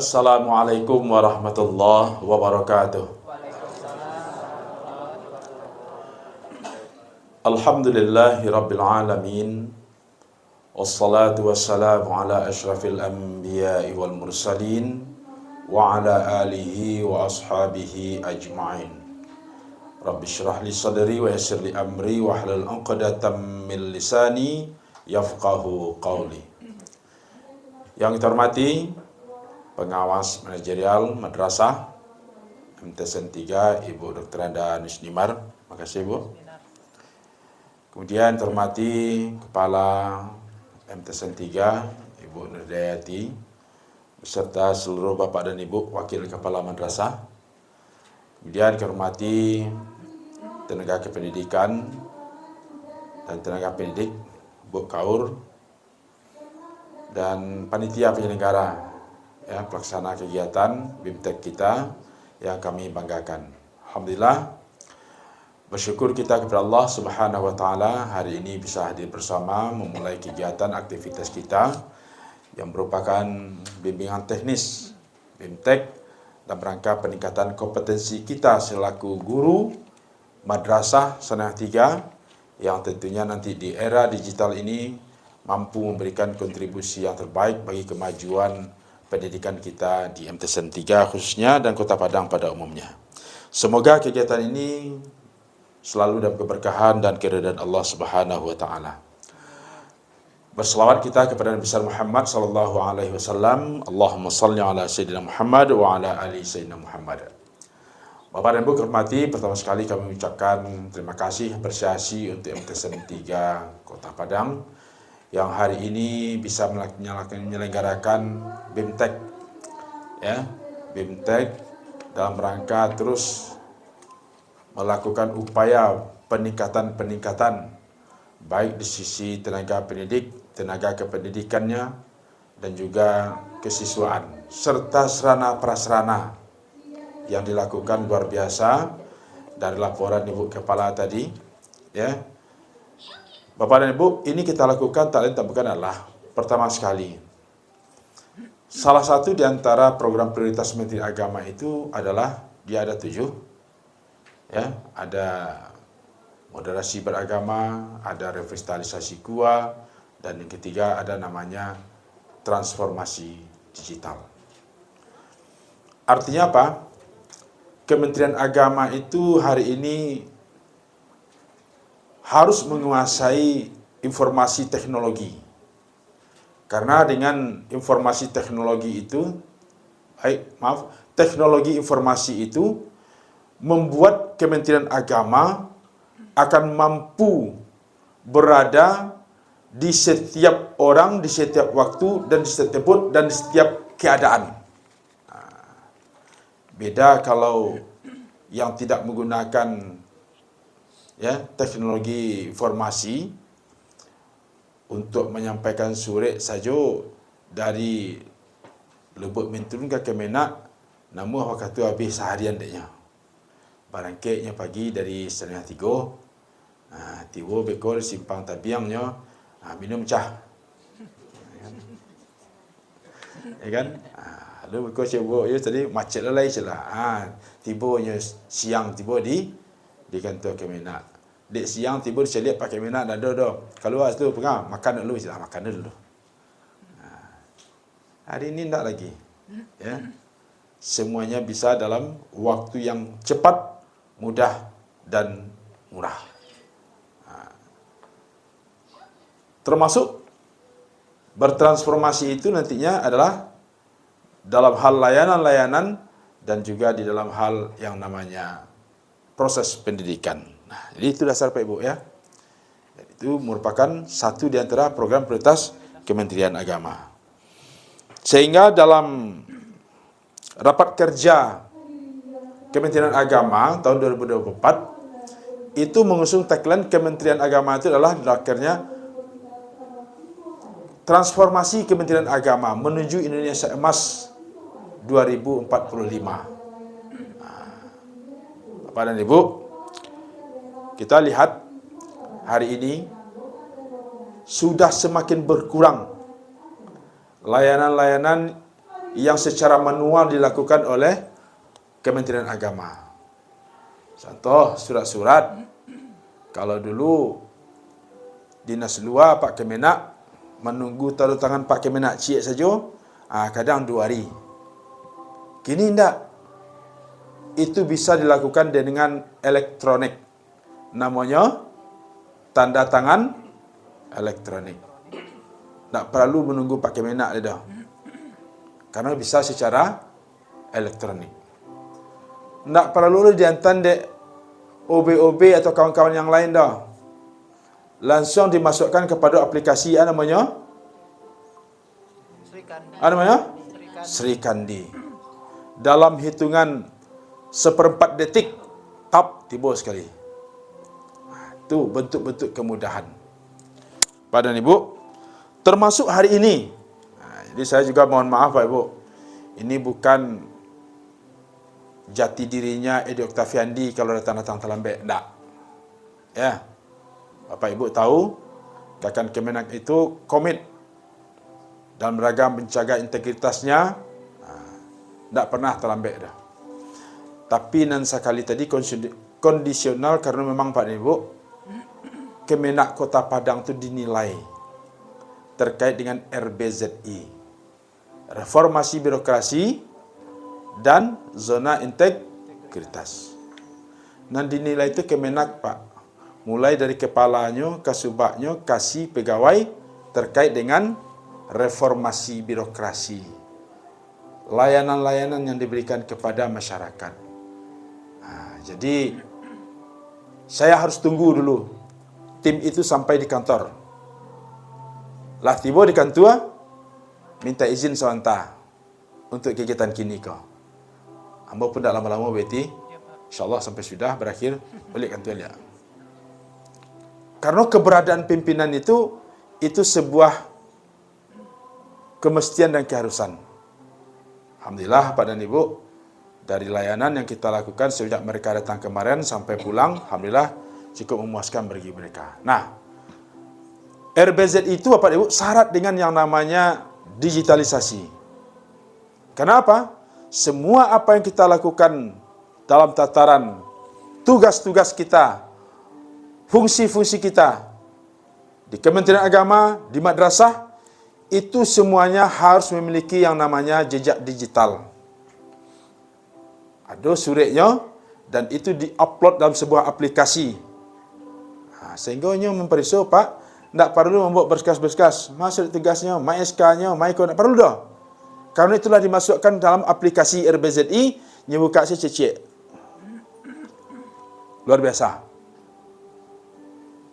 Assalamualaikum warahmatullahi wabarakatuh. Alhamdulillahi rabbil alamin. Wassalatu wassalamu ala ashrafil anbiya'i wal mursalin wa ala alihi wa ashabihi ajma'in. Rabbi shrah li sadri wa yassir li amri wa hlul 'uqdatam min lisani yafqahu qawli. Yang kita hormati pengawas manajerial madrasah MTSN 3 Ibu Dr. Anda Nusnimar, makasih Bu. Kemudian terhormati Kepala MTSN 3 Ibu Nurdayati beserta seluruh Bapak dan Ibu Wakil Kepala Madrasah. Kemudian terhormati tenaga kependidikan dan tenaga pendidik, Bu Kaur, dan panitia penyelenggara ya, pelaksana kegiatan BIMTEK kita yang kami banggakan. Alhamdulillah, bersyukur kita kepada Allah Subhanahu wa taala hari ini bisa hadir bersama memulai kegiatan aktivitas kita yang merupakan bimbingan teknis BIMTEK dalam rangka peningkatan kompetensi kita selaku guru madrasah Sanah 3 yang tentunya nanti di era digital ini mampu memberikan kontribusi yang terbaik bagi kemajuan pendidikan kita di MTSN 3 khususnya dan Kota Padang pada umumnya. Semoga kegiatan ini selalu dalam keberkahan dan keridhaan Allah Subhanahu wa taala. Berselawat kita kepada Nabi besar Muhammad sallallahu alaihi wasallam. Allahumma shalli ala sayyidina Muhammad wa ala ali sayyidina Muhammad. Bapak dan Ibu hormati, pertama sekali kami mengucapkan terima kasih apresiasi untuk MTSN 3 Kota Padang yang hari ini bisa menyelenggarakan BIMTEK ya, BIMTEK dalam rangka terus melakukan upaya peningkatan baik di sisi tenaga pendidik, tenaga kependidikannya dan juga kesiswaan serta sarana prasarana yang dilakukan luar biasa dari laporan Ibu Kepala tadi ya. Bapak dan Ibu, ini kita lakukan tak lain tak bukan adalah pertama sekali. Salah satu di antara program prioritas Menteri Agama itu adalah dia ada 7. Ya, ada moderasi beragama, ada revitalisasi gua, dan yang ketiga ada namanya transformasi digital. Artinya apa? Kementerian Agama itu hari ini harus menguasai informasi teknologi. Karena dengan informasi teknologi itu, teknologi informasi itu membuat Kementerian Agama akan mampu berada di setiap orang, di setiap waktu, dan di setiap tempat, dan di setiap keadaan. Beda kalau yang tidak menggunakan ya, teknologi informasi untuk menyampaikan surat saja dari Lubuk Mentun ke Kemenak, namun awak kata habis seharian deknya. Barangkitnya pagi dari Sanah 3, tiba bekol simpang tabiangnya, minum cah. Ya kan? Lalu bekol coba ya tadi macet lelai celah. Tibanya siang tiba di kantor Kemenak. Dek siang tiba dia pakai Kemenak dan dah. Keluar tu pegang makan dulu, makan dulu. Hari ini tak lagi. Ya. Semuanya bisa dalam waktu yang cepat, mudah dan murah. Termasuk bertransformasi itu nantinya adalah dalam hal layanan-layanan dan juga di dalam hal yang namanya proses pendidikan. Nah, jadi itu dasar Pak Ibu ya. Dan itu merupakan satu di antara program prioritas Kementerian Agama. Sehingga dalam rapat kerja Kementerian Agama tahun 2024 itu mengusung tagline Kementerian Agama itu adalah akhirnya transformasi Kementerian Agama menuju Indonesia Emas 2045. Bapak dan Ibu, kita lihat hari ini sudah semakin berkurang layanan-layanan yang secara manual dilakukan oleh Kementerian Agama. Contoh surat-surat, kalau dulu Dinas Luar Pak Kemenak menunggu tanda tangan Pak Kemenak Cik saja, kadang 2 hari. Kini tidak. Itu bisa dilakukan dengan elektronik. Namanya tanda tangan elektronik. Tak perlu menunggu Pak Kemenak dah. Karena bisa secara elektronik. Tak perlu dihantar dek OB-OB atau kawan-kawan yang lain dah. Langsung dimasukkan kepada aplikasi namanya Sri Kandi. Dalam hitungan 1/4 detik, tap, tiba sekali. Itu bentuk-bentuk kemudahan. Pak dan Ibu, termasuk hari ini. Jadi saya juga mohon maaf Pak Ibu, ini bukan jati dirinya Edi Oktaviandi kalau datang-datang terlambat. Tak. Ya. Bapak Ibu tahu, Kakan Kemenak itu komit dalam ragam menjaga integritasnya, tak pernah terlambat dah. Tapi nan sekali tadi kondisional karena memang Pak Ibu, Kemenak Kota Padang itu dinilai terkait dengan RBZI, reformasi birokrasi dan zona integritas. Nan dinilai itu Kemenak Pak, mulai dari kepalanya, kasubagnya, kasih pegawai terkait dengan reformasi birokrasi, layanan-layanan yang diberikan kepada masyarakat. Jadi saya harus tunggu dulu tim itu sampai di kantor. Lah tiba di kantor, minta izin sebentar untuk kegiatan kini kau. Amba pun tak lama-lama beti, insyaAllah sampai sudah berakhir balik kantor lihat. Karena keberadaan pimpinan itu sebuah kemestian dan keharusan. Alhamdulillah Pak dan Ibu, dari layanan yang kita lakukan sejak mereka datang kemarin sampai pulang, alhamdulillah cukup memuaskan bagi mereka. Nah, RBZ itu Bapak Ibu syarat dengan yang namanya digitalisasi. Kenapa? Semua apa yang kita lakukan dalam tataran tugas-tugas kita, fungsi-fungsi kita di Kementerian Agama, di madrasah, itu semuanya harus memiliki yang namanya jejak digital. Ada suratnya dan itu di-upload dalam sebuah aplikasi. Sehingganya memperisa Pak, tak perlu membuat berkas-berkas, masuk tugasnya, mai SK-nya, mai kau tak perlu dah. Karena itulah dimasukkan dalam aplikasi RBZI, nyebuka si cecik. Luar biasa.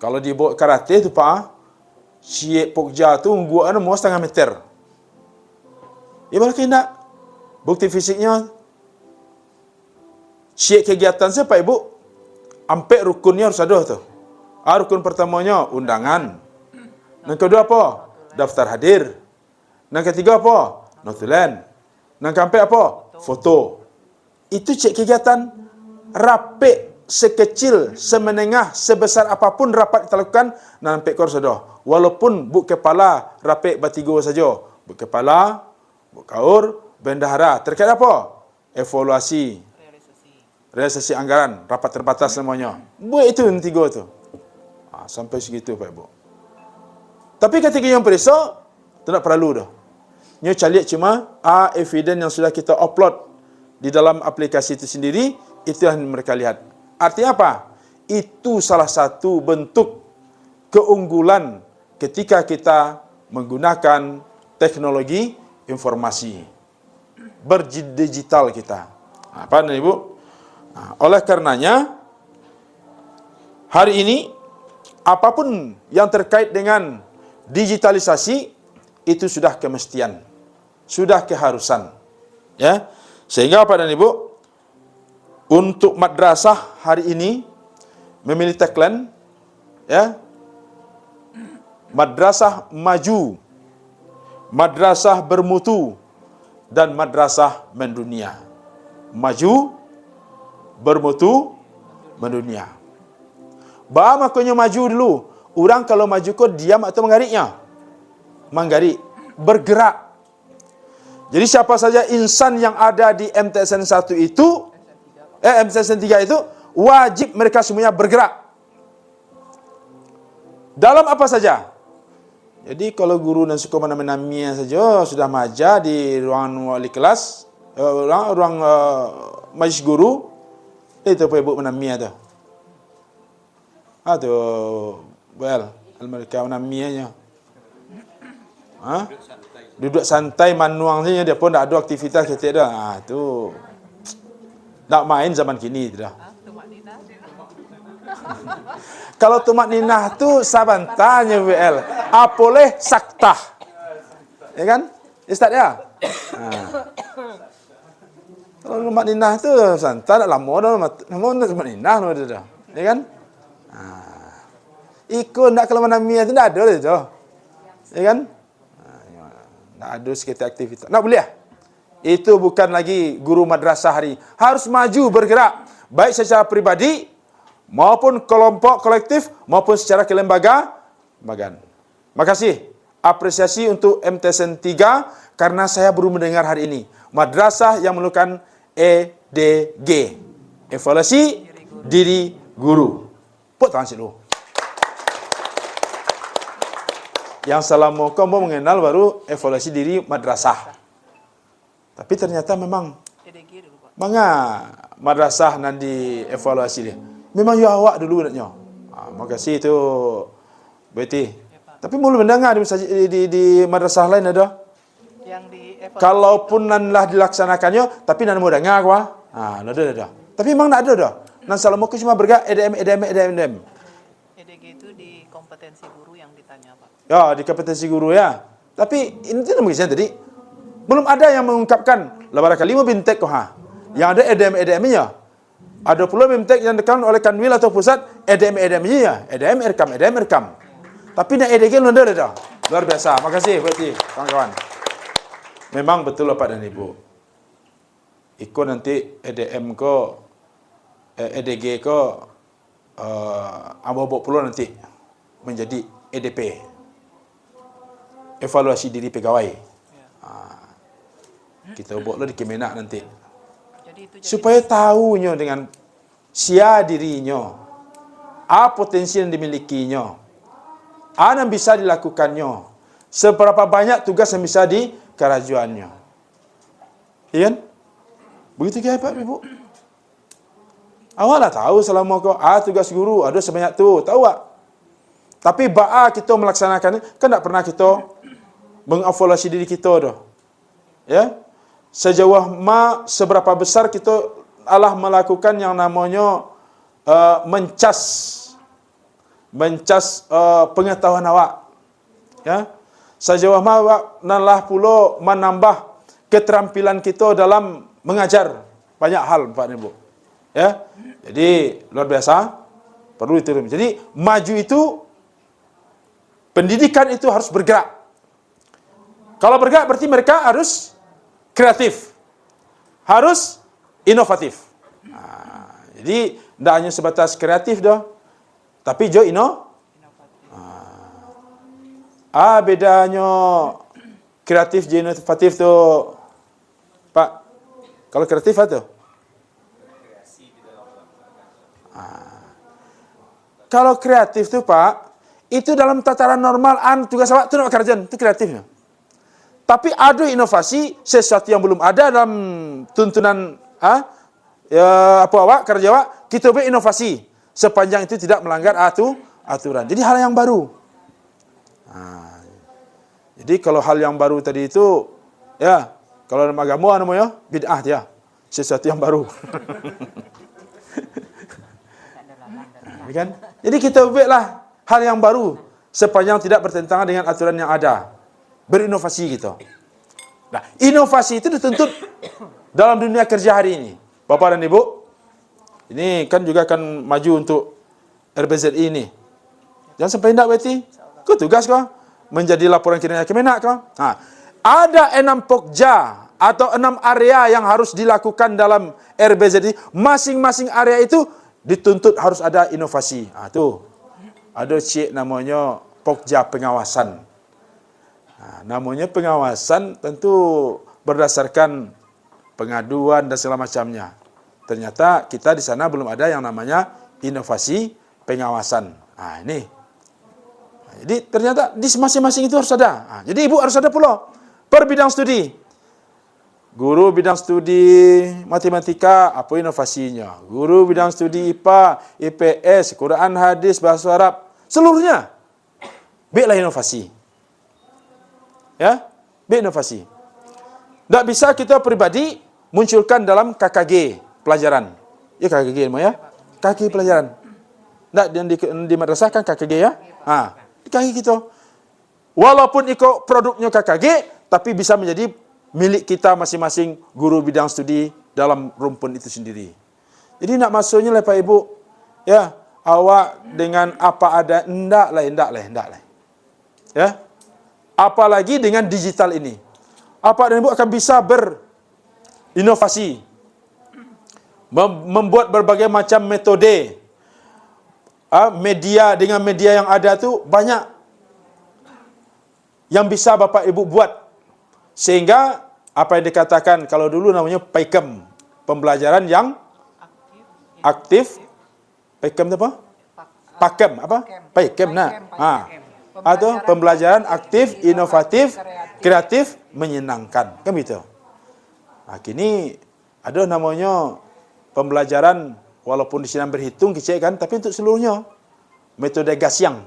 Kalau dibawa karate tu Pak, Cik Pokja tu gua mau 1,5 meter. Ya balik tidak. Bukti fisiknya Cik kegiatan saya Pak Ibu, sampai rukunnya harus ada tu. Rukun pertamanya undangan. Yang kedua apa? Daftar hadir. Yang ketiga apa? Notulen. Yang keempat apa? Foto. Itu cek kegiatan rapik sekecil, semenengah, sebesar apapun rapat kita lakukan, nampak kor sudah. Walaupun bu kepala rapik batigo saja. Bu kepala, bu kaur, bendahara. Terkait apa? Evaluasi. Realisasi anggaran, rapat terbatas namanya. Buat itu yang 3 tu. Sampai segitu Pak Ibu. Tapi ketika yang perisa, tak perlu dah. Nyo cari cuma evidence yang sudah kita upload di dalam aplikasi itu sendiri, itulah yang mereka lihat. Artinya apa? Itu salah satu bentuk keunggulan ketika kita menggunakan teknologi informasi. Berdigital kita. Apa Ibu? Oleh karenanya, hari ini, apapun yang terkait dengan digitalisasi, itu sudah kemestian, sudah keharusan. Ya, sehingga Bapak dan Ibu, untuk madrasah hari ini, memilih tagline, ya, madrasah maju, madrasah bermutu, dan madrasah mendunia. Maju, bermutu, mendunia. Bah makanya maju dulu. Orang kalau maju kok diam atau menggariknya? Menggarik, bergerak. Jadi siapa saja insan yang ada di MTSN 1 itu, MTSN 3 itu, wajib mereka semuanya bergerak. Dalam apa saja? Jadi kalau guru dan suku mana-mana saja sudah maja di ruang wali kelas, ruang majlis guru, itu apa ibu menamia tu? Tu, well, mereka menamianya. Duduk santai manuang saja, dia pun tak ada aktivitas kita dah. Tu. Tak main zaman kini tu dah. Kalau tumak ninah tu sabantanya WL. Apoleh saktah. Ya kan? Ustaz ya? Kalau tumak ninah tu santai tak lama dah. Lama tumak ninah dah. Ya kan? Ikut nak kalau mana mia tu tak ada tu. Ya kan? Tak ada sekitar aktivitas. Nak boleh? Itu bukan lagi guru madrasah hari. Harus maju bergerak. Baik secara peribadi, maupun kelompok kolektif, maupun secara kelembagaan. Makasih. Apresiasi untuk MTSN 3 karena saya baru mendengar hari ini. Madrasah yang memerlukan EDG. Evaluasi diri guru. Put tangan situ. Yang selama kamu mengenal baru evaluasi diri madrasah. Tapi ternyata memang manga madrasah nanti evaluasi dia. Memang you awak dulu naknya. Makasih tu Betty. Tapi mula mendengar di madrasah lain ada. Yang di kalaupun nanlah dilaksanakannya, tapi nan mau dengar gua. Ada. Tapi memang tak ada dah. Nan selama cuma bergerak EDM. EDG itu di kompetensi guru yang ditanya, Pak. Ya, di kompetensi guru ya. Tapi ini tu mungkin tadi belum ada yang mengungkapkan barangkali mau bintek kau Yang ada EDM-nya. Ada pula bintek yang dekat oleh Kanwil atau pusat EDM-nya ya. EDM rekam. Tapi nak EDG belum ada dah. Luar biasa. Makasih berarti kawan-kawan. Memang betul Bapak dan Ibu. Ikut nanti EDM ko EDG ko abobok pula nanti menjadi EDP. Evaluasi diri pegawai. Kita buatlah di Kemenak nanti. Supaya tahunya dengan sia dirinya, apa potensi yang dimilikinya, apa yang bisa dilakukannya, seberapa banyak tugas yang bisa dikerajuannya. Iya kan? Begitu ke Pak Ibu? Awak lah tahu selama kau tugas guru ada sebanyak tu, tahu tak? Tapi kita melaksanakan kan tak pernah kita mengevaluasi diri kita dah. Ya? Sejauh seberapa besar kita melakukan yang namanya mencas pengetahuan awak. Ya? Sejauh awak nalah pula menambah keterampilan kita dalam mengajar banyak hal Pak Ibu. Ya. Jadi luar biasa perlu itu. Jadi maju itu pendidikan itu harus bergerak. Kalau bergerak berarti mereka harus kreatif. Harus inovatif. Jadi tidak hanya sebatas kreatif dah. Tapi jo bedanya kreatif je inovatif tu Pak. Kalau kreatif apa tu? Kalau kreatif tu Pak, itu dalam tataran normal tugas awak tu nak kerja, itu kreatifnya. Tapi ada inovasi sesuatu yang belum ada dalam tuntunan awak kerja awak, kita buat inovasi sepanjang itu tidak melanggar aturan. Jadi hal yang baru. Jadi kalau hal yang baru tadi itu ya, kalau dalam agama namanya bid'ah dia, sesuatu yang baru. Kan? Jadi kita buatlah hal yang baru sepanjang tidak bertentangan dengan aturan yang ada. Berinovasi gitu. Nah, inovasi itu dituntut dalam dunia kerja hari ini. Bapak dan Ibu, ini kan juga akan maju untuk RBZI ini. Jangan sampai tidak berarti. Kau tugas kau menjadi laporan kinerja Kemenak kau. Ada 6 pokja atau 6 area yang harus dilakukan dalam RBZI. Masing-masing area itu dituntut harus ada inovasi. Tu ada cik namanya pokja pengawasan. Namanya pengawasan tentu berdasarkan pengaduan dan segala macamnya. Ternyata kita di sana belum ada yang namanya inovasi pengawasan. Nah, ini. Jadi ternyata di masing-masing itu harus ada. Nah, jadi ibu harus ada pula per bidang studi. Guru bidang studi matematika, apa inovasinya? Guru bidang studi IPA, IPS, Quran, hadis, bahasa Arab, seluruhnya. Biarlah inovasi. Ya, biar inovasi. Tak bisa kita pribadi munculkan dalam KKG pelajaran. Ya KKG ya. KKG pelajaran. Tak di madrasah kan KKG ya? Di KKG kita. Walaupun ikut produknya KKG, tapi bisa menjadi milik kita masing-masing guru bidang studi dalam rumpun itu sendiri. Jadi nak maksudnya lah Pak Ibu, ya, awak dengan apa ada, endak lah. Ya. Apalagi dengan digital ini. Apa dan Ibu akan bisa berinovasi, membuat berbagai macam metode. Media dengan media yang ada tu banyak yang bisa Bapak Ibu buat. Sehingga apa yang dikatakan kalau dulu namanya PAIKEM, pembelajaran yang aktif. PAIKEM itu apa? PAKEM apa? PAIKEM nah. Atau pembelajaran aktif, inovatif, kreatif, menyenangkan. Kan begitu. Kini ada namanya pembelajaran walaupun di sini berhitung kecil kan, tapi untuk seluruhnya metode gasyang.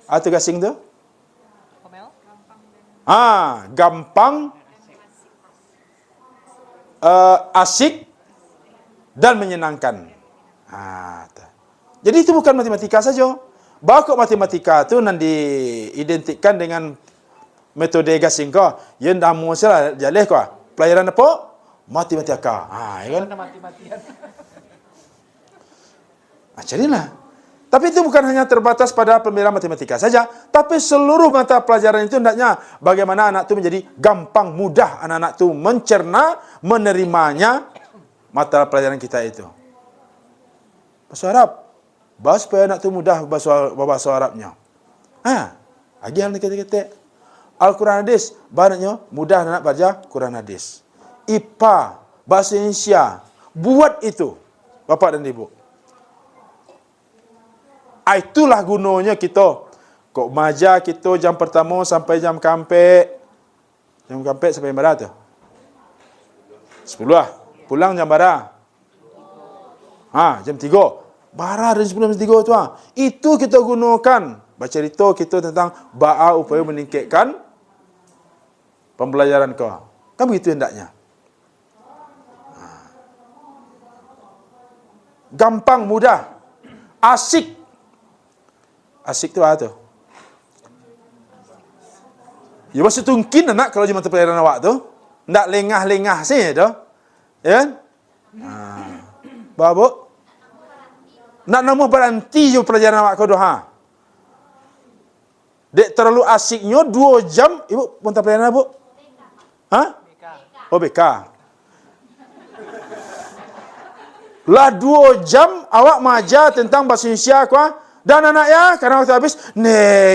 Atau gasing tu? Gampang, asik dan menyenangkan. Jadi itu bukan matematika saja. Bakok matematika tu nan diidentikan dengan metode gasing ko. Yen damu sila jaleh ko. Pelajaran apa? Matematika. Ya kan? Jadilah. Tapi itu bukan hanya terbatas pada pembelajaran matematika saja, tapi seluruh mata pelajaran itu hendaknya bagaimana anak itu menjadi gampang, mudah anak-anak itu mencerna, menerimanya mata pelajaran kita itu. Bahasa Arab. Bahas supaya anak itu mudah bahasa Arabnya. Lagi hal kata-kata. Al-Quran hadis, banyaknya mudah anak baca Quran hadis. IPA, bahasa Indonesia, buat itu, Bapak dan Ibu. Itulah gunanya kita. Kok maja kita jam pertama sampai jam kampek. Jam kampek sampai jam berapa tu? 10 lah. Pulang jam berapa? Jam 3. Bara dari sebelum 3 tu. Itu kita gunakan. Baca cerita kita tentang ba'a upaya meningkatkan pembelajaran kau. Kan begitu hendaknya. Gampang, mudah. Asik. Asik tu apa tu? Ya maksud tu mungkin anak kalau mata pelajaran awak tu. Tak lengah-lengah sih tu. Ya kan? Bapak. Nak nama berhenti je pelajaran awak kau tu. Dek terlalu asiknya 2 jam. Ibu, mata pelajaran apa? BK. Lah 2 jam awak maja tentang bahasa Indonesia kau. Dan anak ya, karena waktu habis,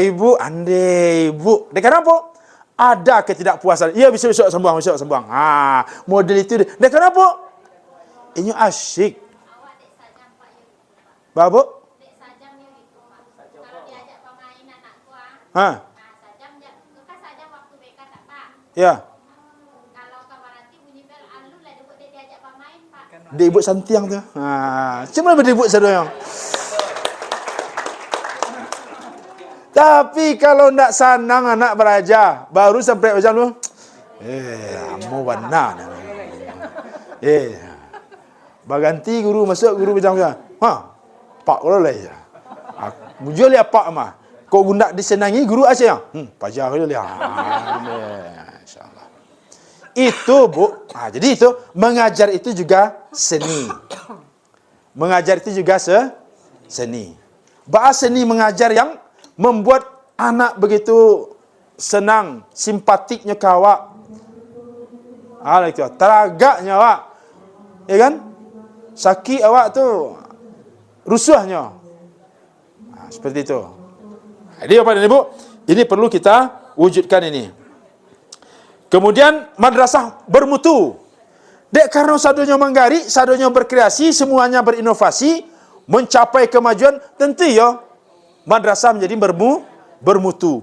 ibu, andai ibu. Dek kenapa? Ada ketidakpuasan. Iya, besok sambung. Model itu. Dek kenapa? Ini asyik. Bapak? Ya. Dia ibu santiang tu. Cuma berdibut sadoyong. Tapi kalau nak sanang anak beraja, baru sampai macam tu. Amu warna. Baganti guru masuk guru macam tu. Pak kalau lah ya. Muncul dia pak mah. Kau gundak disenangi guru aja. Pajar kalau dia. Insyaallah. Itu Bu. Jadi itu mengajar itu juga seni. Mengajar itu juga seni. Bahasa seni mengajar yang membuat anak begitu senang, simpatiknya ke awak. Teragaknya awak. Ya kan? Sakit awak tu rusuhnya. Seperti itu. Jadi Bapak dan Ibu, ini perlu kita wujudkan ini. Kemudian madrasah bermutu. Dek karena sadonya menggari, sadonya berkreasi, semuanya berinovasi, mencapai kemajuan, tentu ya madrasah menjadi bermutu.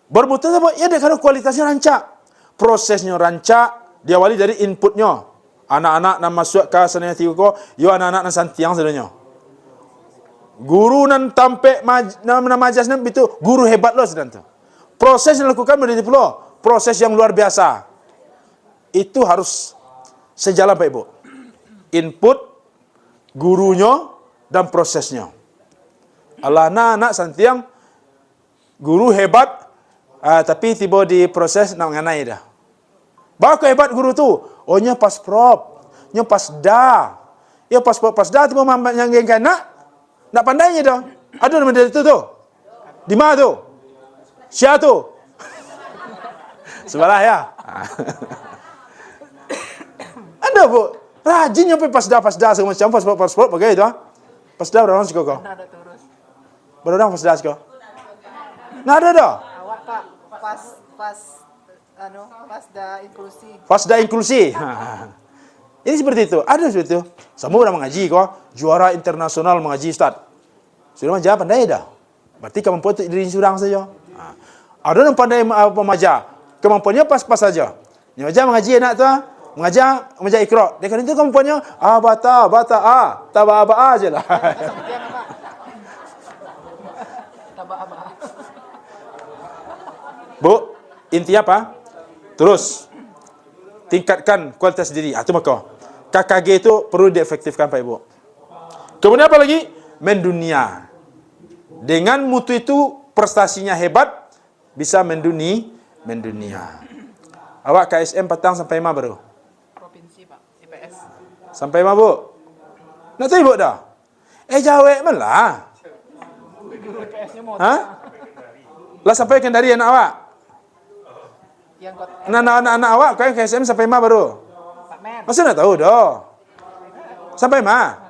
Bermutu apa? Ya dek karena kualitasnya rancak. Prosesnya rancak, diawali dari inputnya. Anak-anak nak masuk ke sana tiga yo anak-anak nan santiang sadonya. Guru nan tampe majas nan itu guru hebat loh sedang tu. Proses yang dilakukan menjadi pula proses yang luar biasa. Itu harus sejalan Pak Ibu. Input, gurunya, dan prosesnya. Allah anak santiang, guru hebat, tapi tiba di proses nak mengenai dah. Bahawa hebat guru tu, nya pas prop, nya pas da. Ya pas da tiba yang geng nak pandainya dah. Ada nama dia tu. Di mana tu? Siapa tu? Sebelah ya. Ada bu, rajin nyampe pasda segala macam pas bagai itu. Pasda berapa orang sih kau? Nada terus. Berapa orang pasda sih kau? Nada dah. Awak Pak pasda inklusi. Pasda inklusi. Ini seperti itu. Ada seperti itu. Semua orang mengaji kau, juara internasional mengaji Ustaz. Sudah menjawab pandai dah. Berarti kemampuan untuk diri seorang saja. Ada yang pandai pemaja, kemampuannya pas-pas saja. Yang aja mengaji anak tu, mengajar Iqra. Dia kan itu kemampuannya bata taba aja lah. Bu, intinya apa? Terus tingkatkan kualitas diri. Itu maka KKG itu perlu diefektifkan Pak Ibu. Kemudian apa lagi? Mendunia. Dengan mutu itu prestasinya hebat, bisa mendunia. Awak KSM petang sampai mana baru? Provinsi Pak, IPS. Sampai mana Bu? Nak tahu Ibu dah? Jawab malah. Guru IPS-nya mau. Lah sampai Kendari anak awak? Yang kot Anak awak kau KSM sampai mana baru? Pak Men. Masa nak tahu dah? Sampai mana?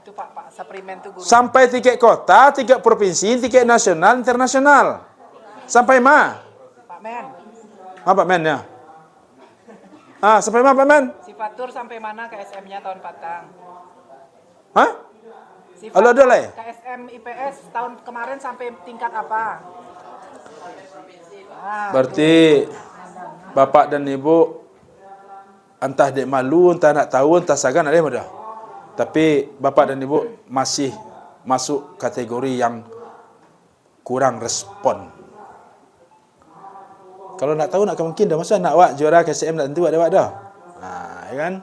Itu Pak Saprimen tu guru. Sampai tingkat kota, tingkat provinsi, tingkat nasional, internasional. Sampai mana? Pak Men. Apa men ya? Sampai mana Pak Men? Sifatur sampai mana KSM-nya tahun patang? Hah? Sifat Halo, ada lah. KSM IPS tahun kemarin sampai tingkat apa? Berarti Bapak dan Ibu entah dek malu, entah nak tahu, entah sagan ada mudah. Tapi Bapak dan Ibu masih masuk kategori yang kurang respon. Kalau nak tahu nak mungkin dah masa nak awak juara KSM nak tentu ada awak dah. Ya kan?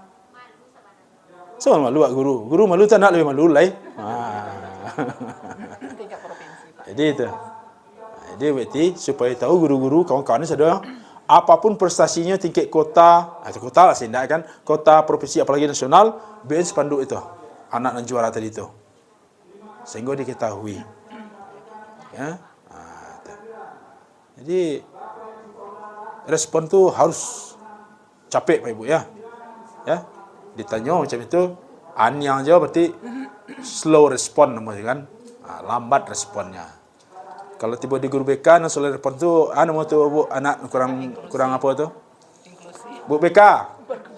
So malu awak guru. Guru malu tak nak lebih malu lah. Tingkat provinsi Pak. Jadi itu. Jadi berarti supaya tahu guru-guru kawan-kawan ni sedar apapun prestasinya tingkat kota, atau kota lah sindak kan, kota, provinsi apalagi nasional, BN sepanduk itu. Anak dan juara tadi itu. Sehingga diketahui. Ya. Jadi respon tu harus capek Pak Ibu ya. Ya. Ditanya macam itu, anyang je berarti slow respon namanya kan. Lambat responnya. Kalau tiba di guru BK dan slow respon tu nama tu Bu anak kurang apa tu? Inklusi. Bu BK.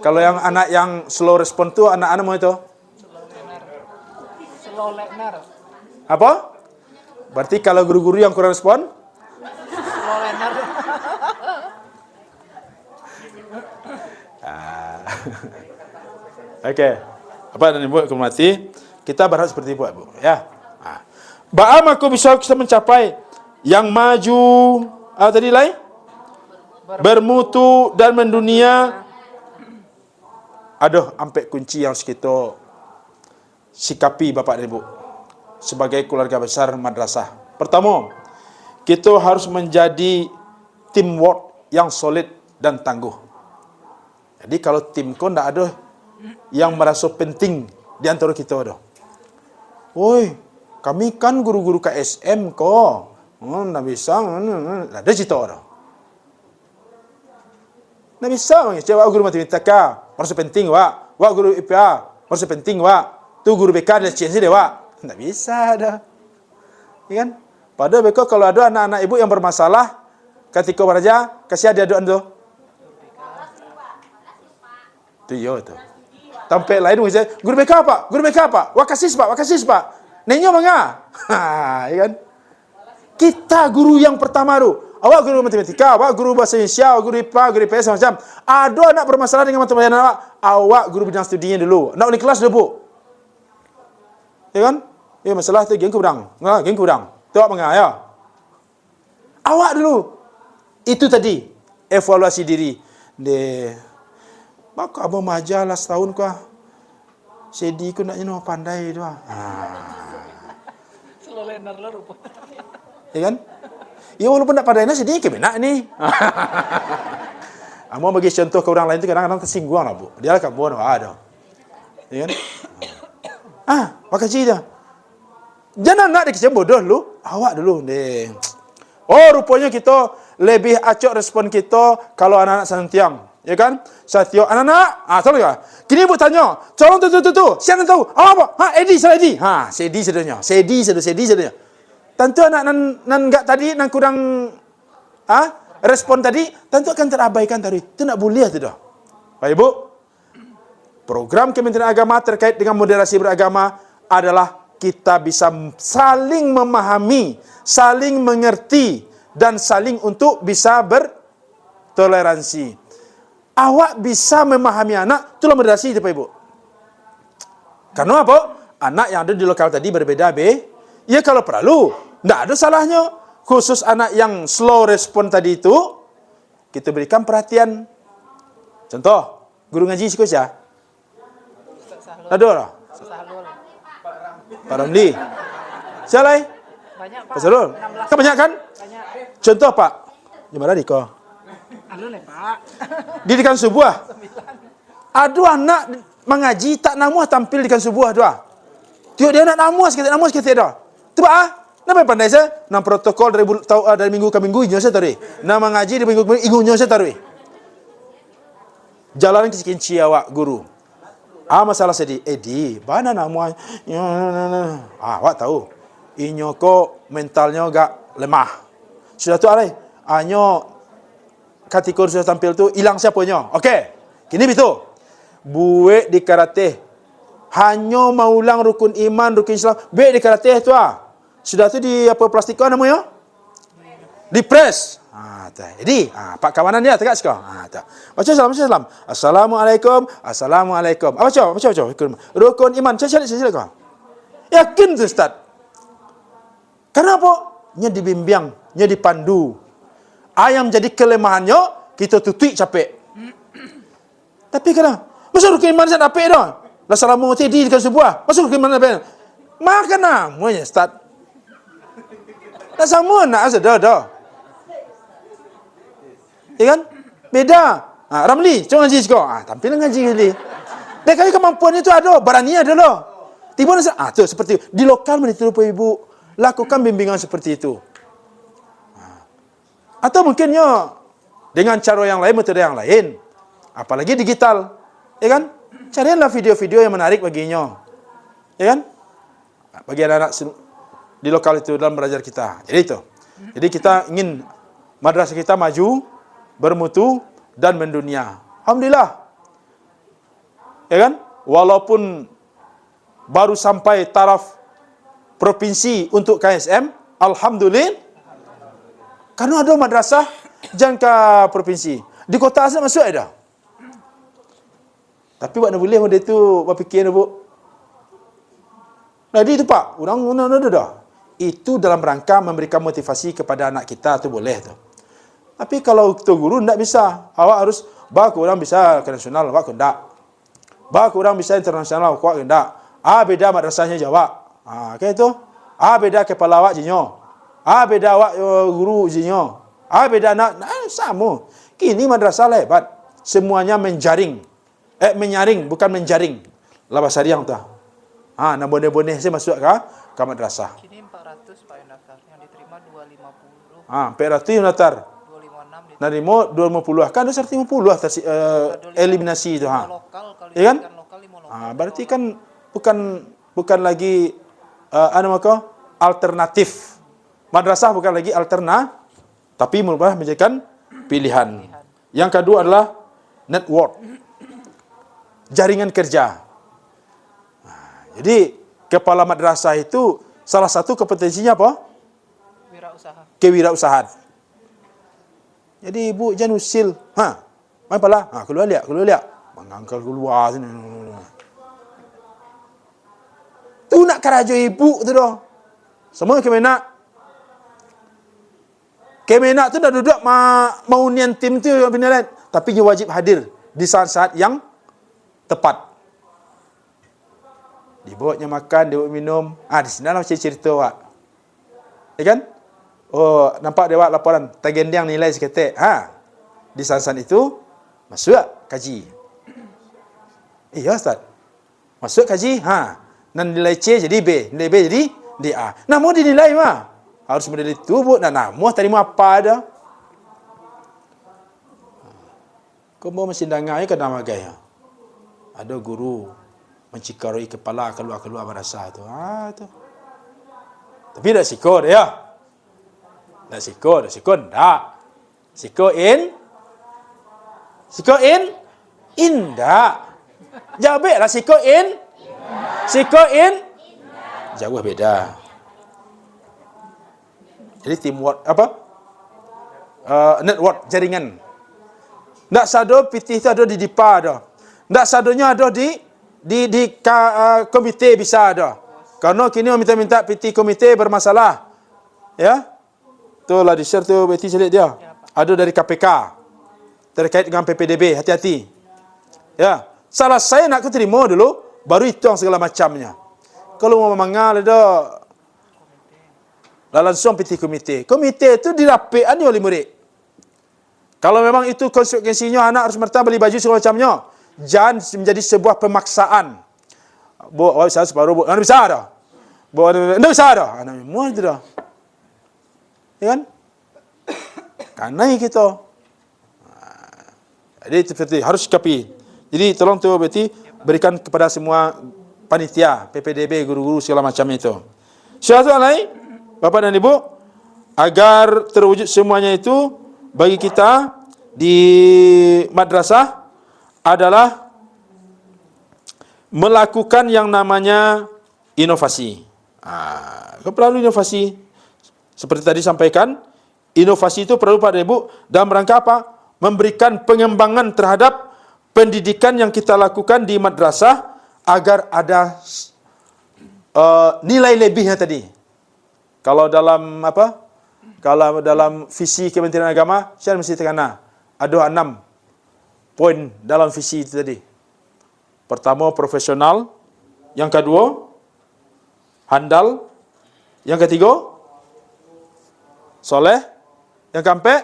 Kalau yang anak yang slow respon tu anak nama itu? Slow learner. Apa? Berarti kalau guru-guru yang kurang respon? Slow learner. Okey. Bapak dan Ibu hormati, kita berharap seperti itu Bu ya. Bagaimana aku bisa mencapai yang maju tadi lain? Bermutu dan mendunia. Aduh, ampe kunci yang harus kita sikapi Bapak dan Ibu sebagai keluarga besar madrasah. Pertama, kita harus menjadi teamwork yang solid dan tangguh. Jadi kalau tim kau tidak ada yang merasa penting di antara kita dah. Oi, kami kan guru-guru KSM kok. Tidak bisa. Ada cerita dah. Tidak bisa. Cakap guru matematika, merasa penting wak. Wak guru IPA, merasa penting wak. Tu guru BK dan CNC dia wak. Tidak bisa dah. Ya kan? Padahal BK kalau ada anak-anak ibu yang bermasalah, ketika belajar, kasih dia doa tu. Tu yo tu. Tampil lain saya, guru BK Pak, guru BK Pak, wakasis Pak. Nenyo mangga. Ha, ya kan? Kita guru yang pertama tu. Awak guru matematika, awak guru bahasa Indonesia, awak guru IPA, guru IPS macam. Ada anak bermasalah dengan matematika awak guru bidang studinya dulu. Nak ulang kelas dulu. Ya kan? Ya masalah tu geng kurang. Geng kurang. Tu awak mangga ya. Awak dulu. Itu tadi evaluasi diri. Maka abang majalah setahun kau. Sedih ku nak jenuh pandai tu. Selolenar lah rupa. Ya kan? Ya walaupun tak pandai sedih ke benak ni. Mau bagi contoh ke orang lain tu kadang-kadang tersinggung lah bu. Dia lah kamu ada. Ya kan? Makasih dah. Jangan nak dikecam bodoh lu. Awak dulu deh. Oh rupanya kita lebih acok respon kita kalau anak-anak santiang. Ya kan? Satyo anak-anak, tahu tak? Kini ibu tanya, tolong tu. Siapa tahu? Apa? Edi salah Edi. Sedi sedanya. Sedi sedanya. Tentu anak nan enggak tadi nan kurang respon tadi, tentu akan terabaikan tadi. Itu nak boleh tu dah. Baik Ibu. Program Kementerian Agama terkait dengan moderasi beragama adalah kita bisa saling memahami, saling mengerti dan saling untuk bisa bertoleransi. Awak bisa memahami anak, itulah moderasi itu Pak Ibu. Karena apa? Anak yang ada di lokal tadi berbeda ya kalau perlu, tidak ada salahnya. Khusus anak yang slow respon tadi itu, kita berikan perhatian. Contoh, guru ngaji sikos ya? Ada lah. Pak Ramli. Siapa lagi? Banyak Pak. Pak Sarul. Banyak kan? Banyak. Contoh Pak. Gimana Diko? Anu nih Pak. Didikan subuh. Ada anak mengaji tak namuah tampil dikan subuh doa. Tiap dia nak namuah sikit dah. Tu Pak Nama pandai saya? Nam protokol dari minggu ke minggu inyo saya taruh. Nam mengaji di minggu inyo saya taruh. Jalan kinci awak guru. Masalah sedih. Edi, mana namuah? Awak tahu. Inyo ko mentalnya agak lemah. Sudah tu alai. Anyo ketika sudah tampil tu hilang siapanya. Okey. Kini betul. Buat di karate hanya mau ulang rukun iman, rukun Islam. Buat di karate tu Sudah tu di apa plastik kau namanya? Di press. Jadi, pak kawanan dia tegak sekau. Tak. Baca salam. Assalamualaikum. Baca. Rukun iman. Cari kau. Yakin tu Ustaz. Kenapa? Nya dibimbing, nya dipandu. Ayam jadi kelemahannya, kita tutui capek. Tapi kadang, masa rukun iman saya dapat dah. Assalamualaikum tadi dekat sebuah. Masa rukun iman dapat. Makan namanya Ustaz. Dah sama nak asa dah. Ya kan? Beda. Ramli, cuba ngaji kau. Tampil ngaji kali. Dan kali kemampuan itu ada, berani ada loh. Tiba nasa, tu seperti itu. Di lokal menitiru Ibu, lakukan bimbingan seperti itu. Atau mungkinnya dengan cara yang lain, metode yang lain. Apalagi digital. Ya kan? Carilah video-video yang menarik baginya. Ya kan? Bagi anak-anak di lokal itu dalam belajar kita. Jadi itu. Jadi kita ingin madrasah kita maju, bermutu dan mendunia. Alhamdulillah. Ya kan? Walaupun baru sampai taraf provinsi untuk KSM, alhamdulillah. Karena ada madrasah jangka provinsi. Di kota asal masuk ada. Tapi buat nak boleh benda itu berfikir Bu. Jadi itu Pak, orang ada dah. Itu dalam rangka memberikan motivasi kepada anak kita tu boleh tu. Tapi kalau tu guru tidak bisa, awak harus orang bisa ke nasional, awak tidak. Orang bisa internasional, awak tidak. Beda madrasahnya jawab. Kayak itu. Beda kepala awak jinyo. Beda awak guru jinyo. Beda anak sama. Kini madrasah lebat. Semuanya menyaring bukan menjaring. Labas hariang tu. Nak boneh-boneh saya masuk ke madrasah. Kini 400 Pak yang daftar, yang diterima 250. 400 yang daftar. 256 Narimo 250. Kan ada 150 eliminasi itu. lokal kalau Ya kan? lokal 5 lokal. Berarti kan bukan lagi alternatif. Madrasah bukan lagi tapi merubah menjadikan pilihan. Yang kedua adalah network, jaringan kerja. Jadi kepala madrasah itu salah satu kompetensinya apa? Wirausaha. Kewirausahaan. Jadi ibu jangan usil. Main pala. Keluar lihat. Mengangkal keluar sini. Tu nak kerajo ibu tu dah. Semua Kemenak. Kemenak tu dah duduk mau nian tim tu benar. Tapi dia wajib hadir di saat-saat yang tepat. Dibawanya makan, dia minum. Di sini lah macam cerita awak. Ya kan? Oh, nampak dia buat laporan. Tagendiang nilai seketik. Di saat-saat itu, masuk kaji. Ya Ustaz. Masuk kaji. Dan nilai C jadi B. Nilai B jadi DA. Nah, mau dinilai mah. Harus model itu, Bu. Nah, mau terima apa ada. Kau mau mesin dangai ke nama gaya? Ada guru mencikaroi kepala keluar madrasah tu. Tu. Tapi dah sikor dia. Dah sikor dah. Sikor indah. Jawablah sikor jauh beda. Jadi teamwork network jaringan. Ndak sado PT itu ada di DIPA ada. Ndak sadonya ada di komite bisa ada. Karena kini orang minta PT komite bermasalah. Ya. Itulah di share tu PT selit dia. Ada dari KPK. Terkait dengan PPDB, hati-hati. Ya. Salah saya nak keterima dulu, baru itu yang segala macamnya. Kalau mau memangal ada langsung PT komite. Komite itu dirapikan oleh murid. Kalau memang itu konsekuensinya anak harus merta beli baju segala macamnya, jangan menjadi sebuah pemaksaan. Bu, saya separuh bu, anda bisa dah. Bu, anda bisa dah. Anak semua itu dah. Ya kan? Karena kita. Jadi seperti harus sikapi. Jadi tolong tu berarti berikan kepada semua panitia, PPDB, guru-guru segala macam itu. Syarat lain, Bapak dan Ibu, agar terwujud semuanya itu bagi kita di madrasah adalah melakukan yang namanya inovasi. Perlu inovasi. Seperti tadi sampaikan, inovasi itu perlu pada Ibu dalam rangka apa? Memberikan pengembangan terhadap pendidikan yang kita lakukan di madrasah agar ada nilai lebihnya tadi. Kalau dalam Kalau dalam visi Kementerian Agama, saya mesti tekan ada 6 poin dalam visi itu tadi. Pertama, profesional. Yang kedua, handal. Yang ketiga, soleh. Yang keempat,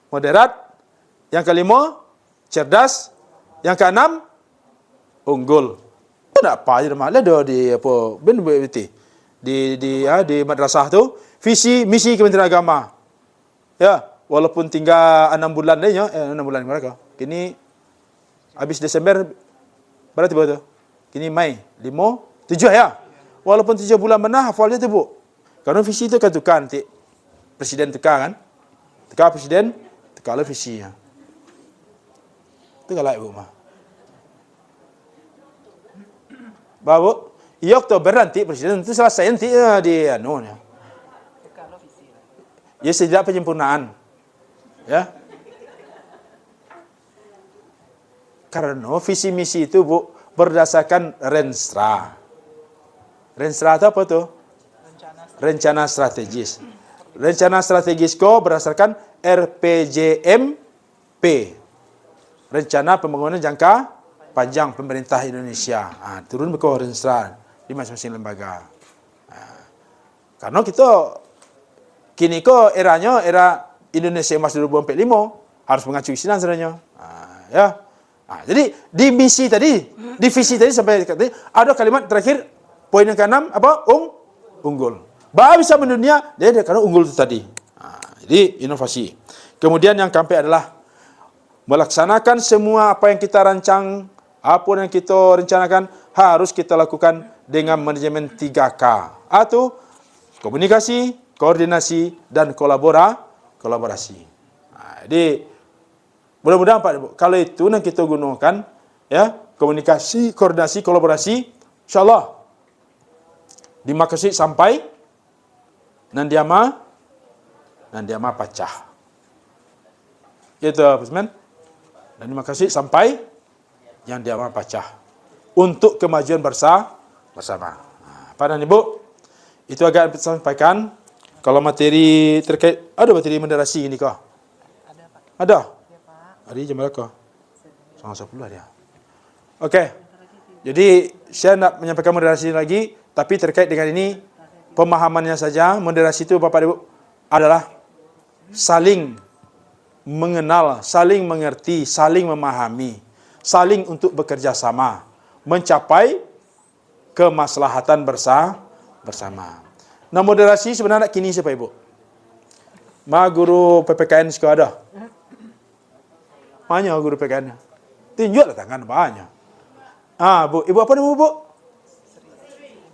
moderat. Yang kelima, cerdas. Yang keenam, unggul. Tak apa je nama ada di di madrasah tu. Visi misi Kementerian Agama. Ya, walaupun tinggal 6 bulan dah 6 bulan mereka. Kini habis Desember berapa tiba tu? Kini Mei 5, 7 ya. Walaupun 7 bulan mana hafalnya tu, Bu. Karena visi tu kan tukar nanti. Presiden tukar kan? Tukar presiden, tukarlah visinya. Itu kalau Ibu mah. Baru Oktober nanti presiden itu selesai nanti di anu. Ya sejak penyempurnaan. Ya. Karena visi misi itu, Bu, berdasarkan Renstra. Renstra itu apa tuh? Rencana strategis. Rencana strategis ko berdasarkan RPJMP. Rencana Pembangunan Jangka Panjang Pemerintah Indonesia. Turun ke Renstra di masing-masing lembaga. Karena kita kini ko era Indonesia Emas 2045 harus mengacu isinan sebenarnya. Ya. Jadi di misi tadi, di visi tadi sampai tadi ada kalimat terakhir poin yang ke-6 apa? Unggul. Bah bisa mendunia dia karena unggul itu tadi. Jadi inovasi. Kemudian yang keempat adalah melaksanakan semua apa yang kita rancang, apa yang kita rencanakan harus kita lakukan dengan manajemen 3K. Atau komunikasi, koordinasi, dan kolaborasi. Jadi mudah-mudahan Pak Ibu, kalau itu yang kita gunakan ya, komunikasi, koordinasi, kolaborasi, insyaallah di maksud sampai nan dia pecah. Gitu, Pak Usman. Dan di maksud sampai yang dia pecah untuk kemajuan bersama. Pak dan Ibu, itu agak saya sampaikan. Kalau materi terkait, ada materi moderasi ini kah? Ada, Pak. Ada? Ya, Pak. Hari jam berapa? 9:10 dia. Okey. Jadi saya nak menyampaikan moderasi lagi, tapi terkait dengan ini pemahamannya saja. Moderasi itu Bapak Ibu adalah saling mengenal, saling mengerti, saling memahami, saling untuk bekerja sama, mencapai kemaslahatan bersama. Nah, moderasi sebenarnya kini siapa Ibu? Guru PPKN sekolah ada? Mana guru PPKN? Tunjuklah tangan banyak. Bu, Ibu apa nama Bu?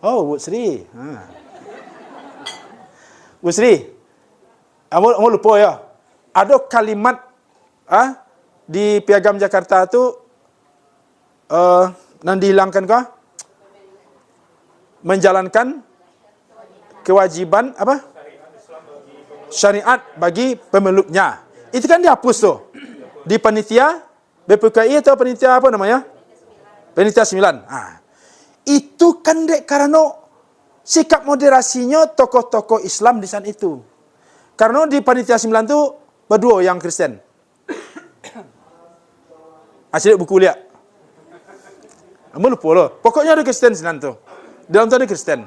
Oh, Bu Sri. Bu Sri. Kamu lupa ya? Ada kalimat di Piagam Jakarta tu nan dihilangkan kah? Menjalankan kewajiban apa? Syariat bagi pemeluknya. Itu kan dihapus tu. Di panitia BPKI atau panitia apa namanya? Panitia 9. Itu kan dek karena sikap moderasinya tokoh-tokoh Islam di sana itu. Karena di panitia 9 tu berdua yang Kristen. Asyik buku lihat. Kamu lupa loh. Pokoknya ada Kristen di sana tu. Dalam tu ada Kristen.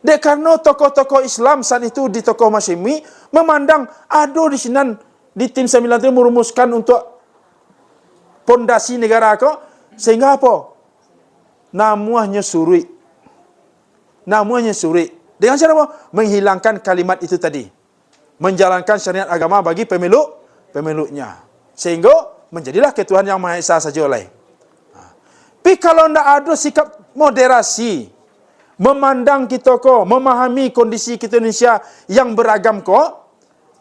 Dek karena tokoh-tokoh Islam saat itu di tokoh Masyumi memandang ada di sini di tim 9 itu merumuskan untuk pondasi negara kok sehingga apa? Namanya suri. Dengan cara apa? Menghilangkan kalimat itu tadi. Menjalankan syariat agama bagi pemeluknya. Sehingga menjadilah ketuhanan yang Maha Esa saja oleh. Tapi kalau tidak ada sikap moderasi, memandang kita kok, memahami kondisi kita Indonesia yang beragam kok,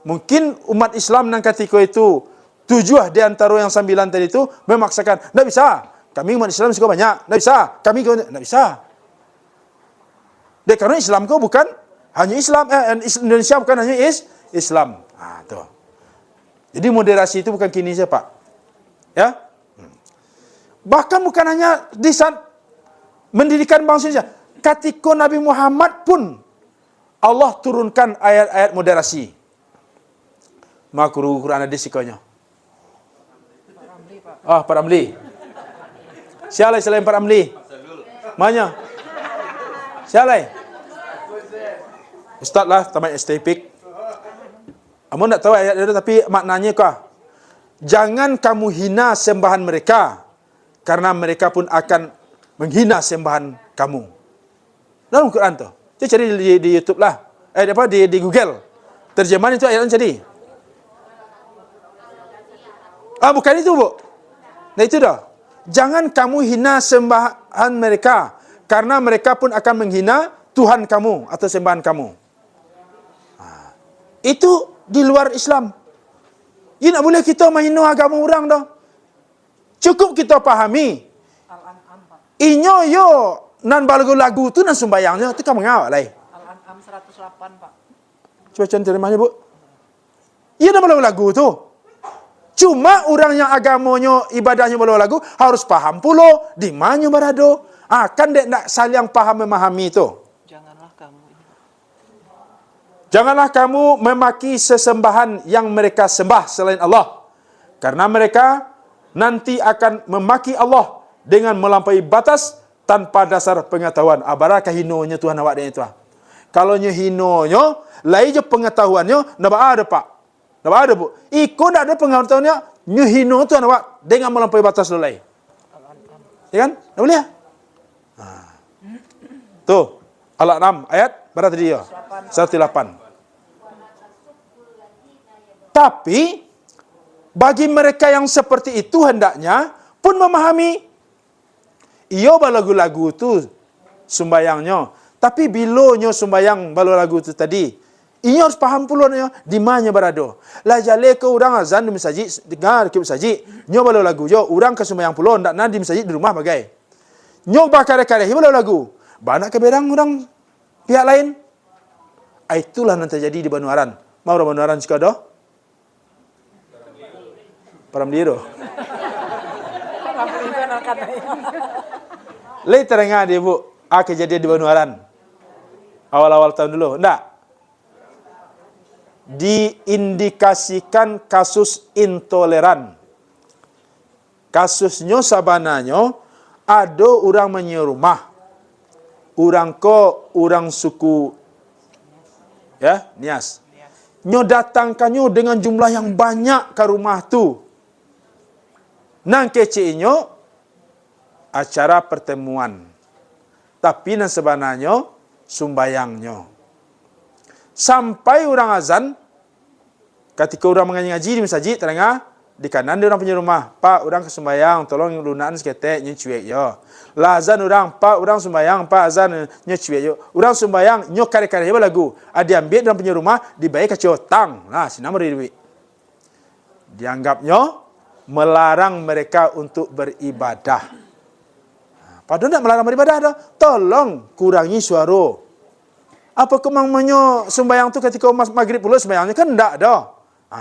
mungkin umat Islam yang ketika itu 7 di antara yang 9 tadi itu memaksakan, tidak bisa, kami umat Islam suka banyak, tidak bisa, tidak bisa. Karena Islam kok bukan hanya Islam, Indonesia bukan hanya Islam. Tuh. Jadi moderasi itu bukan kini saja Pak. Ya. Bahkan bukan hanya di saat mendidikan bangsa Indonesia. Ketika Nabi Muhammad pun Allah turunkan ayat-ayat moderasi. Maka Quran ada sikanya. Pak Ramli. Siapa selain Pak Ramli? Mana? Siapa? Ustaz lah, tamat estepik. Kamu tak tahu ayat itu, tapi maknanya kah? Jangan kamu hina sembahan mereka, karena mereka pun akan menghina sembahan kamu. Dalam Quran tu. Saya cari di YouTube lah. Di Google. Terjemahan itu ayat jadi. Bukan itu, Bu. Nah itu dah. Jangan kamu hina sembahan mereka, karena mereka pun akan menghina Tuhan kamu atau sembahan kamu. Itu di luar Islam. Ini tak boleh kita menghina agama orang dah. Cukup kita pahami. Inyo yo nan lagu tu nan sembayangnya tu kan mengawak lah. Al-An'am 108, Pak. Coba contoh mana, Bu? Iya nan lagu tu. Cuma orang yang agamanya ibadahnya lagu harus paham pula di mana berado. Kan dek nak saling paham memahami tu. Janganlah kamu memaki sesembahan yang mereka sembah selain Allah. Karena mereka nanti akan memaki Allah dengan melampaui batas tanpa dasar pengetahuan. Barakah hinonya Tuhan awak dia itu. Kalau nya hinonya, lain je pengetahuannya, nak ada Pak. Nak ada Bu. Ikut tak ada pengetahuannya, nya hino Tuhan awak dengan melampaui batas lain. Ya kan? Tak boleh. Tu Al-An'am ayat berapa tadi ya? 108. Tapi bagi mereka yang seperti itu hendaknya pun memahami. Iyo lagu-lagu tu sembayangnya. Tapi bilonyo sembayang lagu tu tadi, Ini harus faham pula ni, di mana berada. Lah jale ke orang azan di masjid, dengar ke masjid, nyo balau lagu jo, orang ke sembahyang pula ndak nak di masjid di rumah bagai. Nyo bakar-kare balau lagu. Banyak ke berang orang pihak lain. Itulah yang terjadi di Banuaran. Mau orang Banuaran suka dah? Param diro. Le terengah dia bu, kejadian di Banuaran. Awal-awal tahun dulu, enggak. Diindikasikan kasus intoleran. Kasusnya sabananya ada orang menyewa rumah. Orang suku Nias. Nyo datangkannya dengan jumlah yang banyak ke rumah tu. Nang keceinyo acara pertemuan. Tapi nang sebenarnya sumbayangnya. Sampai orang azan, ketika orang mengaji di masjid, terengah, di kanan dia orang punya rumah. Pak, orang kesembayang, tolong lunaan seketek, nyucuek yo. Lah azan orang, Pak, orang sembayang, Pak, azan nyucuek yo. Orang sembayang, nyok kare-kare hebat lagu. Ada ambil orang punya rumah, dibayar ke tang. Nah, sini nama duit. Dianggapnya melarang mereka untuk beribadah. Padahal tidak melarang beribadah dah. Tolong kurangi suara. Apa kemangnya sembahyang tu ketika maghrib pula sembahyangnya kan tidak dah.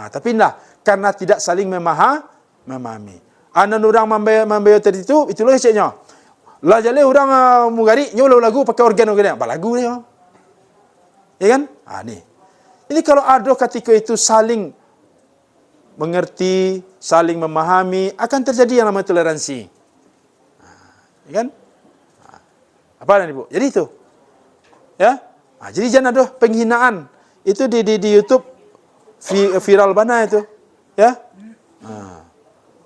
Tapi tidak karena tidak saling memahami. Anak orang membayar tadi itu itulah ceknya. Lah jale orang mugari nyolau lagu pakai organ apa lagu dia. Ya kan? Ni. Ini kalau ada ketika itu saling mengerti, saling memahami, akan terjadi yang namanya toleransi. Ya kan? Apa Ibu? Jadi itu. Ya? Jadi jangan ada penghinaan. Itu di YouTube viral bana itu. Ya?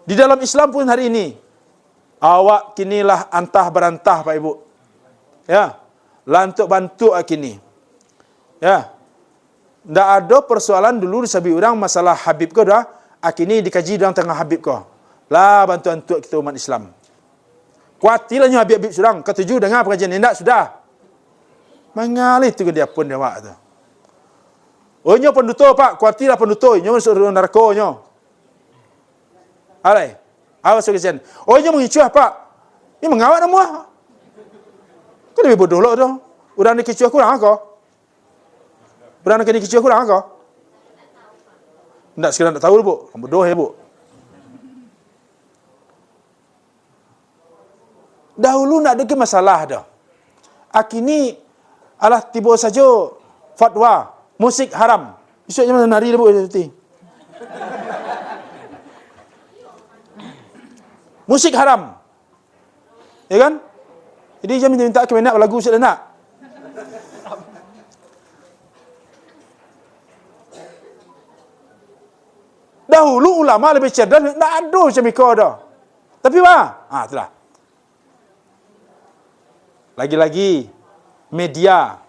Di dalam Islam pun hari ini awak kinilah antah berantah Pak Ibu. Ya. Lantuk bantu kini. Ya. Ndak ada persoalan dulu disabi orang masalah Habib kau dah. Kini dikaji dalam tengah Habib kau. Lah bantu-bantu kita umat Islam. Kuatilahnya Habib-Habib surang. Ketujuh dengar pengajian ini. Tak, sudah. Mengalir itu ke dia pun dia wak tu. Oh, nyo penduto Pak. Kuatilah penduto. Nyo masuk neraka nyo. Alai. Awas sekejap. Oh, nyo mengicuah Pak. Ini mengawak nama. Kau lebih bodoh lah tu. Orang ni kicuah kurang kau. Orang ni kicuah kurang kau. Tak sekarang tak tahu Bu. Bodoh ya Bu. Dahulu nak ada masalah dah. Kini alah tiba saja fatwa musik haram. Esoknya mana nari dah Bu seperti. Musik haram. Ya kan? Jadi dia minta ke nak lagu sudah nak. Dahulu ulama lebih cerdas, tak ada macam ikut dah. Tapi itulah. Lagi-lagi media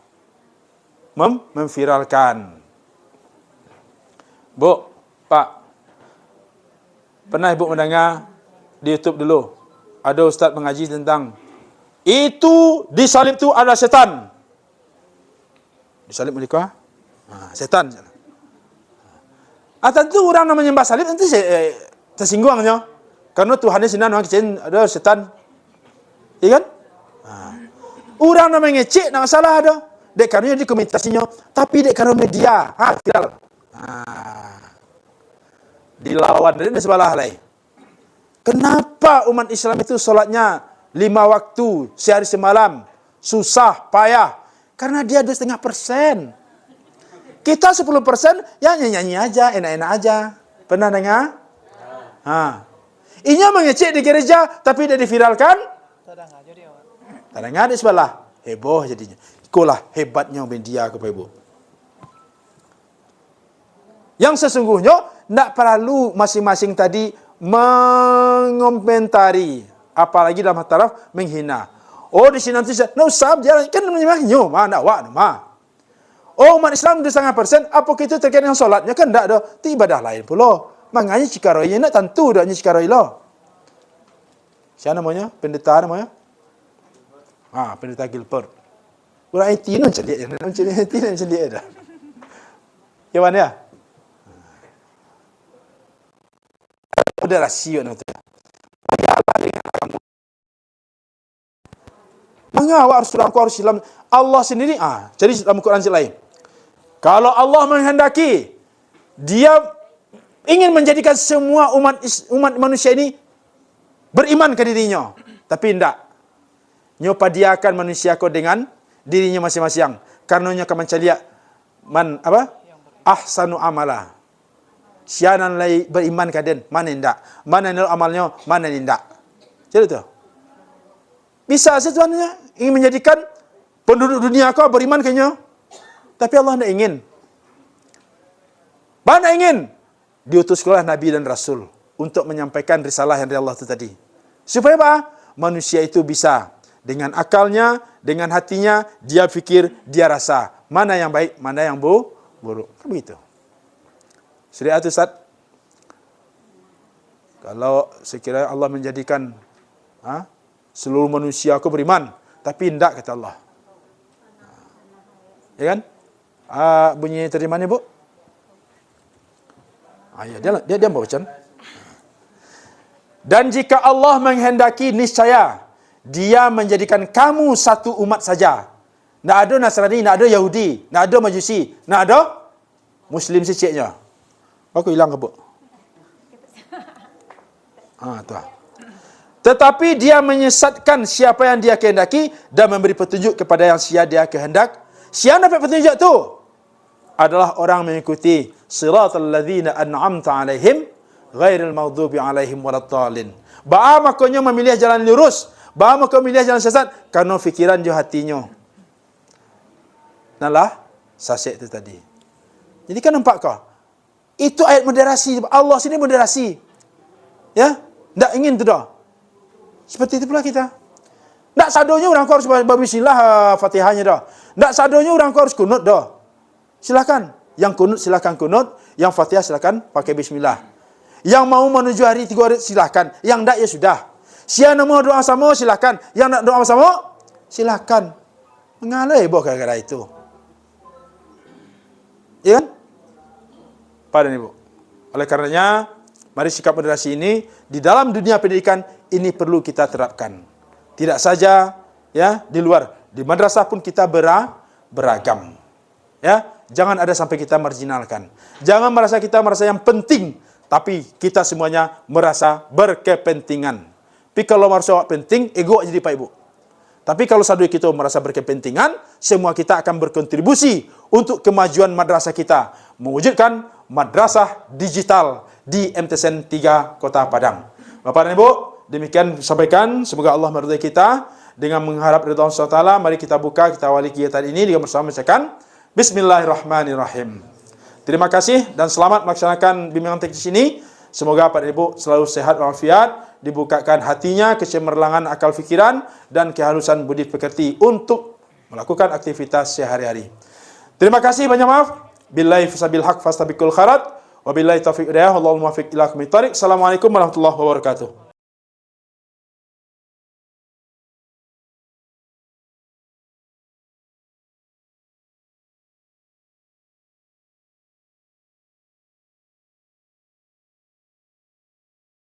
memviralkan. Bu, Pak, pernah Ibu mendengar di YouTube dulu ada ustaz mengaji tentang itu disalib tu adalah setan. Disalib mereka? Setan. Tentu orang nak menyembah salib nanti tersinggungnya. Karena Tuhan ni sinan orang kecil ada setan. Ya kan? Orang nak mengecek nak salah ada. Dek karena di komentasinya, tapi dek karena media, viral. Dilawan dari sebelah lain. Kenapa umat Islam itu solatnya 5 waktu sehari semalam, susah, payah? Karena dia 2,5%. Kita 10% ya nyanyi aja, enak-enak aja. Pernah dengar? Inya mengecek di gereja tapi dia diviralkan. Tak dengar di sebelah. Heboh jadinya. Itulah hebatnya media kepada Ibu. Yang sesungguhnya tak perlu masing-masing tadi mengomentari, apalagi dalam taraf menghina. Oh di sini nanti no sab jalan kan menyembahnya, mana wak nama. Oh umat Islam 2,5%, apa kita terkait dengan solatnya kan tak ada. Itu ibadah lain pula. Makanya cikaroi nak tentu daknya cikaroi lah. Siapa namanya? Pendeta namanya? Pendeta Gilbert. Orang IT nak celiak je, nak celiak IT nak celiak dah. Iwan ya. Moderasi kan itu. Mengawal Rasulullah Allah sendiri. Jadi dalam Quran lain. Kalau Allah menghendaki, Dia ingin menjadikan semua umat manusia ini beriman ke dirinya, tapi tidak. Nyopa dia akan manusia ko dengan dirinya masing-masing. Karenanya akan mencari ahsanu amala. Sianan lay beriman kaden, mana tidak? Mana yang amalnya, mana yang tidak? Jadi itu. Bisa sesuatunya ingin menjadikan penduduk dunia kau beriman kayaknya, tapi Allah tidak ingin. Mana ingin? Diutuslah Nabi dan Rasul untuk menyampaikan risalah yang dari Allah itu tadi. Supaya apa? Manusia itu bisa dengan akalnya, dengan hatinya, dia fikir, dia rasa. Mana yang baik, mana yang buruk. Begitu. Sudah itu Ustaz. Kalau sekiranya Allah menjadikan seluruh manusia aku beriman, tapi tidak kata Allah. Ya kan? Bunyi terjemahannya Bu? Ya, dia baca. Dan jika Allah menghendaki, niscaya Dia menjadikan kamu satu umat saja. Tidak ada Nasrani, tidak ada Yahudi, tidak ada Majusi, tidak ada Muslim seciknya. Aku hilang ke Bu? Tuh. Tetapi Dia menyesatkan siapa yang Dia kehendaki dan memberi petunjuk kepada yang Dia kehendak. Siapa dapat petunjuk tu? Adalah orang mengikuti siratal ladzina an'amta alaihim ghairil maghdubi alaihim waladdallin. Ba'a makanya memilih jalan lurus, ba'a makanya memilih jalan sesat karena fikiran di hatinya. Nalah sasek itu tadi. Jadi kan nampak kau? Itu ayat moderasi. Allah sini moderasi. Ya? Tak ingin tu dah. Seperti itu pula kita. Tak sadonya orang kau harus berbismillah Fatihahnya dah. Tak sadonya orang kau harus kunut dah. Silakan. Yang kunut silakan kunut, yang Fatihah silakan pakai bismillah. Yang mau menuju hari 3 hari silakan, yang tak ya sudah. Siapa mau doa sama silakan, yang nak doa sama silakan. Mengalah heboh gara-gara itu. Ya kan? Pada Ibu. Oleh karenanya, mari sikap moderasi ini di dalam dunia pendidikan ini perlu kita terapkan. Tidak saja ya di luar, di madrasah pun kita beragam. Ya, jangan ada sampai kita marginalkan. Jangan merasa kita yang penting, tapi kita semuanya merasa berkepentingan. Tapi kalau merasa penting, ego jadi Pak Ibu. Tapi kalau satu kita merasa berkepentingan, semua kita akan berkontribusi untuk kemajuan madrasah kita, mewujudkan madrasah digital di MTSN 3 Kota Padang. Bapak dan Ibu, demikian sampaikan. Semoga Allah meridai kita. Dengan mengharap ridha Allah SWT, mari kita buka, kita awali kegiatan ini dengan bersama membacakan Bismillahirrahmanirrahim. Terima kasih dan selamat melaksanakan bimbingan teknis ini. Semoga Pak dan Ibu selalu sehat walafiat, dibukakan hatinya, kecemerlangan akal fikiran, dan kehalusan budi pekerti untuk melakukan aktivitas sehari-hari. Terima kasih, banyak maaf. Billahi fisabil haq fastabiqul khairat. Wabillahi taufiq hidayah. Wallahul muwaffiq ila aqwamit thoriq. Assalamualaikum warahmatullahi wabarakatuh.